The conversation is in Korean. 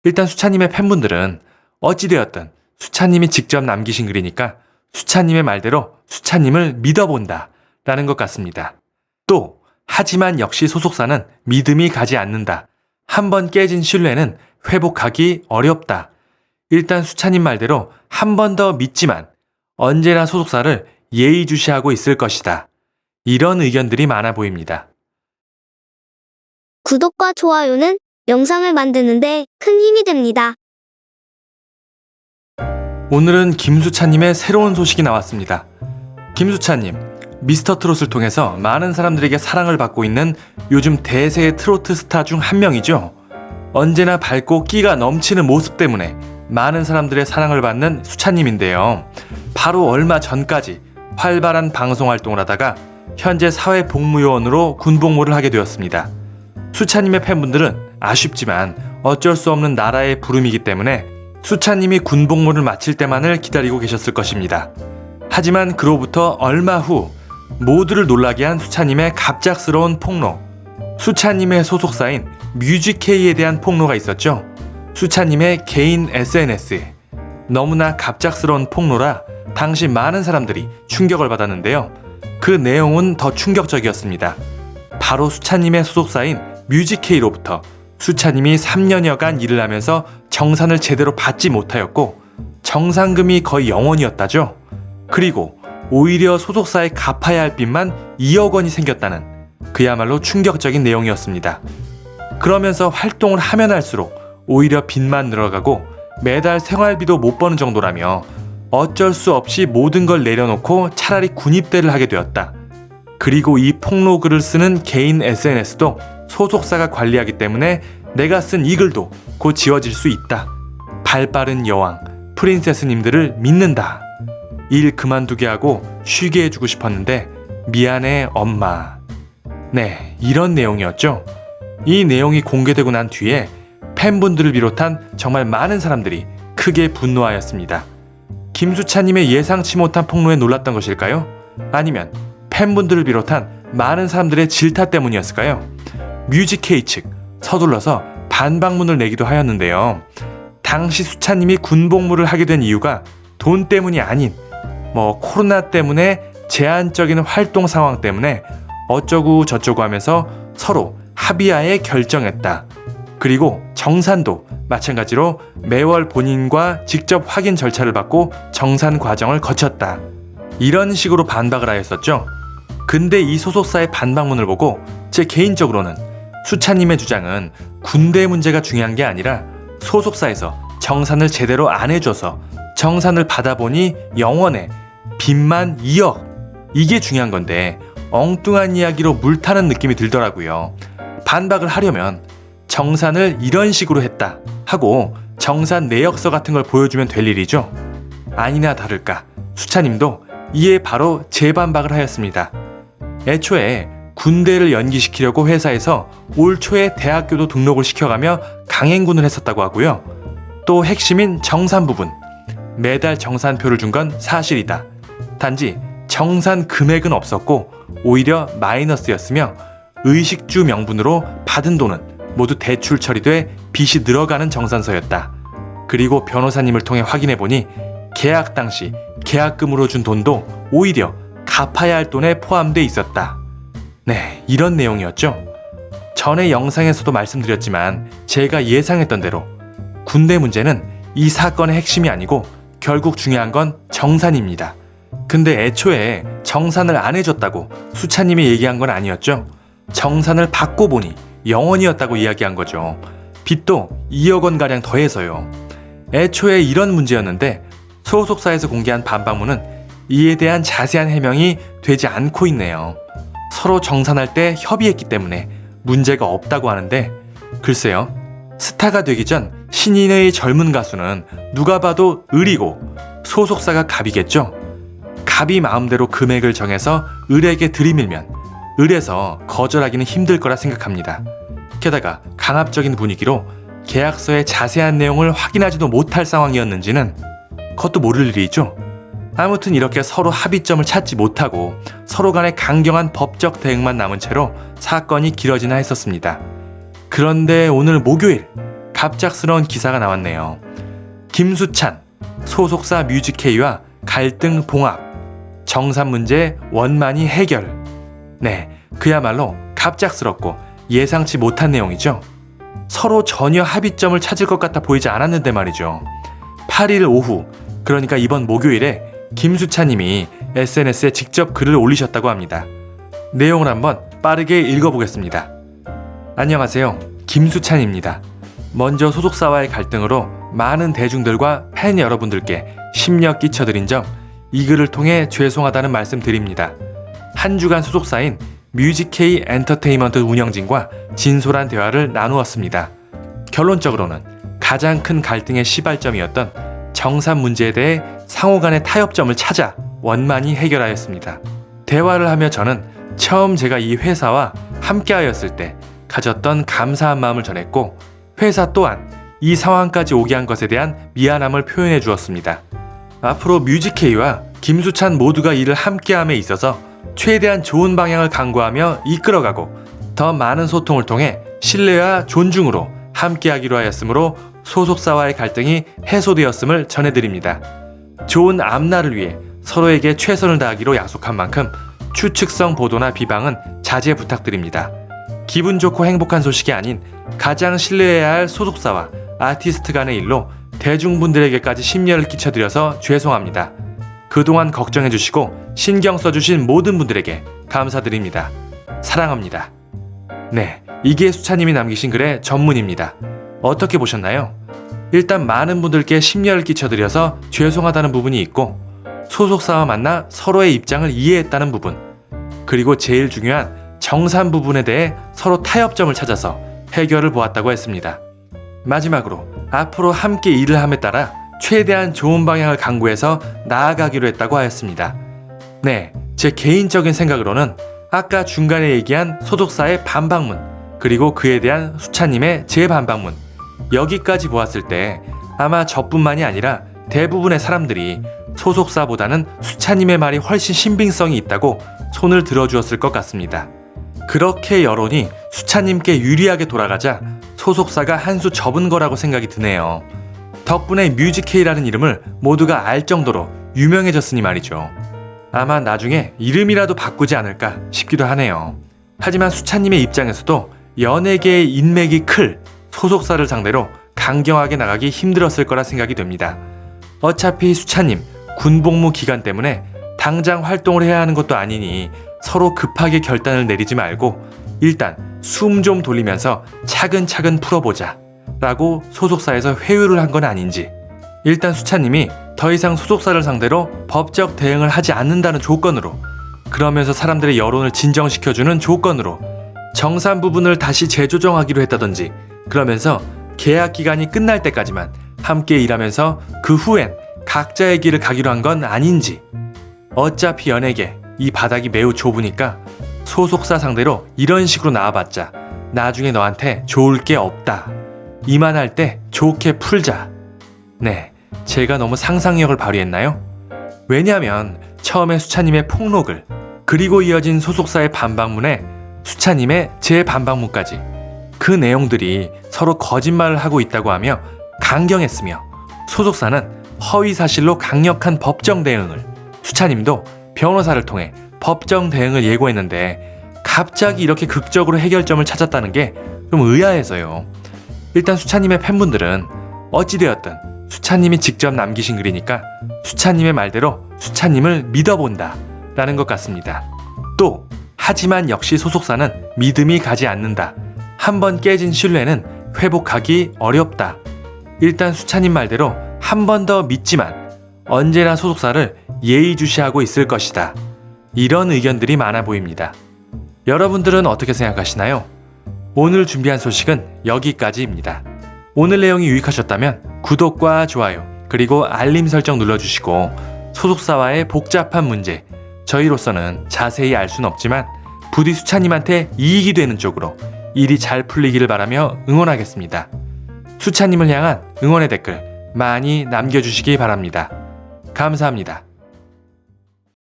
일단 수차님의 팬분들은 어찌되었든 수차님이 직접 남기신 글이니까 수차님의 말대로 수차님을 믿어본다 라는 것 같습니다. 또 하지만 역시 소속사는 믿음이 가지 않는다. 한번 깨진 신뢰는 회복하기 어렵다. 일단 수차님 말대로 한 번 더 믿지만 언제나 소속사를 예의주시하고 있을 것이다. 이런 의견들이 많아 보입니다. 구독과 좋아요는 영상을 만드는데 큰 힘이 됩니다. 오늘은 김수차님의 새로운 소식이 나왔습니다. 김수차님, 미스터트롯을 통해서 많은 사람들에게 사랑을 받고 있는 요즘 대세의 트로트 스타 중 한 명이죠. 언제나 밝고 끼가 넘치는 모습 때문에 많은 사람들의 사랑을 받는 수차님인데요. 바로 얼마 전까지 활발한 방송 활동을 하다가 현재 사회복무요원으로 군복무를 하게 되었습니다. 수차님의 팬분들은 아쉽지만 어쩔 수 없는 나라의 부름이기 때문에 수차님이 군복무를 마칠 때만을 기다리고 계셨을 것입니다. 하지만 그로부터 얼마 후 모두를 놀라게 한 수차님의 갑작스러운 폭로, 수차님의 소속사인 뮤직K에 대한 폭로가 있었죠. 수차님의 개인 SNS에 너무나 갑작스러운 폭로라 당시 많은 사람들이 충격을 받았는데요. 그 내용은 더 충격적이었습니다. 바로 수차님의 소속사인 뮤직K로부터 수차님이 3년여간 일을 하면서 정산을 제대로 받지 못하였고 정산금이 거의 0원이었다죠. 그리고 오히려 소속사에 갚아야 할 빚만 2억 원이 생겼다는 그야말로 충격적인 내용이었습니다. 그러면서 활동을 하면 할수록 오히려 빚만 늘어가고 매달 생활비도 못 버는 정도라며 어쩔 수 없이 모든 걸 내려놓고 차라리 군입대를 하게 되었다. 그리고 이 폭로글을 쓰는 개인 SNS도 소속사가 관리하기 때문에 내가 쓴 이 글도 곧 지워질 수 있다. 발빠른 여왕, 프린세스님들을 믿는다. 일 그만두게 하고 쉬게 해주고 싶었는데 미안해 엄마. 네, 이런 내용이었죠. 이 내용이 공개되고 난 뒤에 팬분들을 비롯한 정말 많은 사람들이 크게 분노하였습니다. 김수차님의 예상치 못한 폭로에 놀랐던 것일까요? 아니면 팬분들을 비롯한 많은 사람들의 질타 때문이었을까요? 뮤직K 측 서둘러서 반박문을 내기도 하였는데요. 당시 수차님이 군복무를 하게 된 이유가 돈 때문이 아닌 코로나 때문에 제한적인 활동 상황 때문에 어쩌고 저쩌고 하면서 서로 합의하에 결정했다. 그리고 정산도 마찬가지로 매월 본인과 직접 확인 절차를 받고 정산 과정을 거쳤다. 이런 식으로 반박을 하였었죠. 근데 이 소속사의 반박문을 보고 제 개인적으로는 수차님의 주장은 군대 문제가 중요한 게 아니라 소속사에서 정산을 제대로 안 해줘서 정산을 받아보니 0원에 빚만 2억, 이게 중요한 건데 엉뚱한 이야기로 물타는 느낌이 들더라고요. 반박을 하려면 정산을 이런 식으로 했다 하고 정산 내역서 같은 걸 보여주면 될 일이죠. 아니나 다를까 수차님도 이에 바로 재반박을 하였습니다. 애초에 군대를 연기시키려고 회사에서 올 초에 대학교도 등록을 시켜가며 강행군을 했었다고 하고요. 또 핵심인 정산 부분, 매달 정산표를 준 건 사실이다. 단지 정산 금액은 없었고 오히려 마이너스였으며 의식주 명분으로 받은 돈은 모두 대출 처리돼 빚이 늘어가는 정산서였다. 그리고 변호사님을 통해 확인해보니 계약 당시 계약금으로 준 돈도 오히려 갚아야 할 돈에 포함돼 있었다. 네, 이런 내용이었죠. 전에 영상에서도 말씀드렸지만 제가 예상했던 대로 군대 문제는 이 사건의 핵심이 아니고 결국 중요한 건 정산입니다. 근데 애초에 정산을 안 해줬다고 수차님이 얘기한 건 아니었죠. 정산을 받고 보니 0원이었다고 이야기한 거죠. 빚도 2억 원가량 더해서요. 애초에 이런 문제였는데 소속사에서 공개한 반박문은 이에 대한 자세한 해명이 되지 않고 있네요. 서로 정산할 때 협의했기 때문에 문제가 없다고 하는데 글쎄요. 스타가 되기 전 신인의 젊은 가수는 누가 봐도 을이고 소속사가 갑이겠죠. 갑이 마음대로 금액을 정해서 을에게 들이밀면 을에서 거절하기는 힘들 거라 생각합니다. 게다가 강압적인 분위기로 계약서의 자세한 내용을 확인하지도 못할 상황이었는지는 그것도 모를 일이죠. 아무튼 이렇게 서로 합의점을 찾지 못하고 서로 간의 강경한 법적 대응만 남은 채로 사건이 길어지나 했었습니다. 그런데 오늘 목요일 갑작스러운 기사가 나왔네요. 김수찬, 소속사 뮤직K와 갈등 봉합, 정산 문제 원만히 해결. 네, 그야말로 갑작스럽고 예상치 못한 내용이죠. 서로 전혀 합의점을 찾을 것 같아 보이지 않았는데 말이죠. 8일 오후, 그러니까 이번 목요일에 김수찬님이 SNS에 직접 글을 올리셨다고 합니다. 내용을 한번 빠르게 읽어보겠습니다. 안녕하세요. 김수찬입니다. 먼저 소속사와의 갈등으로 많은 대중들과 팬 여러분들께 심려 끼쳐드린 점 이 글을 통해 죄송하다는 말씀 드립니다. 한 주간 소속사인 뮤직K 엔터테인먼트 운영진과 진솔한 대화를 나누었습니다. 결론적으로는 가장 큰 갈등의 시발점이었던 정산 문제에 대해 상호 간의 타협점을 찾아 원만히 해결하였습니다. 대화를 하며 저는 처음 제가 이 회사와 함께하였을 때 가졌던 감사한 마음을 전했고, 회사 또한 이 상황까지 오게 한 것에 대한 미안함을 표현해 주었습니다. 앞으로 뮤직K와 김수찬 모두가 일을 함께함에 있어서 최대한 좋은 방향을 강구하며 이끌어가고 더 많은 소통을 통해 신뢰와 존중으로 함께하기로 하였으므로 소속사와의 갈등이 해소되었음을 전해드립니다. 좋은 앞날을 위해 서로에게 최선을 다하기로 약속한 만큼 추측성 보도나 비방은 자제 부탁드립니다. 기분 좋고 행복한 소식이 아닌 가장 신뢰해야 할 소속사와 아티스트 간의 일로 대중분들에게까지 심려를 끼쳐드려서 죄송합니다. 그동안 걱정해주시고 신경 써주신 모든 분들에게 감사드립니다. 사랑합니다. 네, 이게 수찬님이 남기신 글의 전문입니다. 어떻게 보셨나요? 일단 많은 분들께 심려를 끼쳐드려서 죄송하다는 부분이 있고, 소속사와 만나 서로의 입장을 이해했다는 부분, 그리고 제일 중요한 정산 부분에 대해 서로 타협점을 찾아서 해결을 보았다고 했습니다. 마지막으로 앞으로 함께 일을 함에 따라 최대한 좋은 방향을 강구해서 나아가기로 했다고 하였습니다. 네, 제 개인적인 생각으로는 아까 중간에 얘기한 소속사의 반박문, 그리고 그에 대한 수찬님의 재반박문, 여기까지 보았을 때 아마 저뿐만이 아니라 대부분의 사람들이 소속사보다는 수찬님의 말이 훨씬 신빙성이 있다고 손을 들어주었을 것 같습니다. 그렇게 여론이 수찬님께 유리하게 돌아가자 소속사가 한 수 접은 거라고 생각이 드네요. 덕분에 뮤직K라는 이름을 모두가 알 정도로 유명해졌으니 말이죠. 아마 나중에 이름이라도 바꾸지 않을까 싶기도 하네요. 하지만 수찬님의 입장에서도 연예계의 인맥이 클 소속사를 상대로 강경하게 나가기 힘들었을 거라 생각이 됩니다. 어차피 수찬님 군복무 기간 때문에 당장 활동을 해야 하는 것도 아니니 서로 급하게 결단을 내리지 말고 일단 숨 좀 돌리면서 차근차근 풀어보자 라고 소속사에서 회유를 한 건 아닌지, 일단 수찬님이 더 이상 소속사를 상대로 법적 대응을 하지 않는다는 조건으로, 그러면서 사람들의 여론을 진정시켜주는 조건으로 정산 부분을 다시 재조정하기로 했다든지, 그러면서 계약 기간이 끝날 때까지만 함께 일하면서 그 후엔 각자의 길을 가기로 한 건 아닌지, 어차피 연예계 이 바닥이 매우 좁으니까 소속사 상대로 이런 식으로 나와봤자 나중에 너한테 좋을 게 없다, 이만할 때 좋게 풀자. 네, 제가 너무 상상력을 발휘했나요? 왜냐하면 처음에 수찬님의 폭로글, 그리고 이어진 소속사의 반박문에 수찬님의 재반박문까지, 그 내용들이 서로 거짓말을 하고 있다고 하며 강경했으며, 소속사는 허위사실로 강력한 법정 대응을, 수찬님도 변호사를 통해 법정 대응을 예고했는데 갑자기 이렇게 극적으로 해결점을 찾았다는 게 좀 의아해서요. 일단 수찬님의 팬분들은 어찌되었든 수찬님이 직접 남기신 글이니까 수찬님의 말대로 수찬님을 믿어본다 라는 것 같습니다. 또 하지만 역시 소속사는 믿음이 가지 않는다, 한번 깨진 신뢰는 회복하기 어렵다. 일단 수찬님 말대로 한 번 더 믿지만 언제나 소속사를 예의주시하고 있을 것이다, 이런 의견들이 많아 보입니다. 여러분들은 어떻게 생각하시나요? 오늘 준비한 소식은 여기까지입니다. 오늘 내용이 유익하셨다면 구독과 좋아요, 그리고 알림 설정 눌러주시고, 소속사와의 복잡한 문제, 저희로서는 자세히 알 순 없지만 부디 수찬님한테 이익이 되는 쪽으로 일이 잘 풀리기를 바라며 응원하겠습니다. 수찬님을 향한 응원의 댓글 많이 남겨주시기 바랍니다. 감사합니다.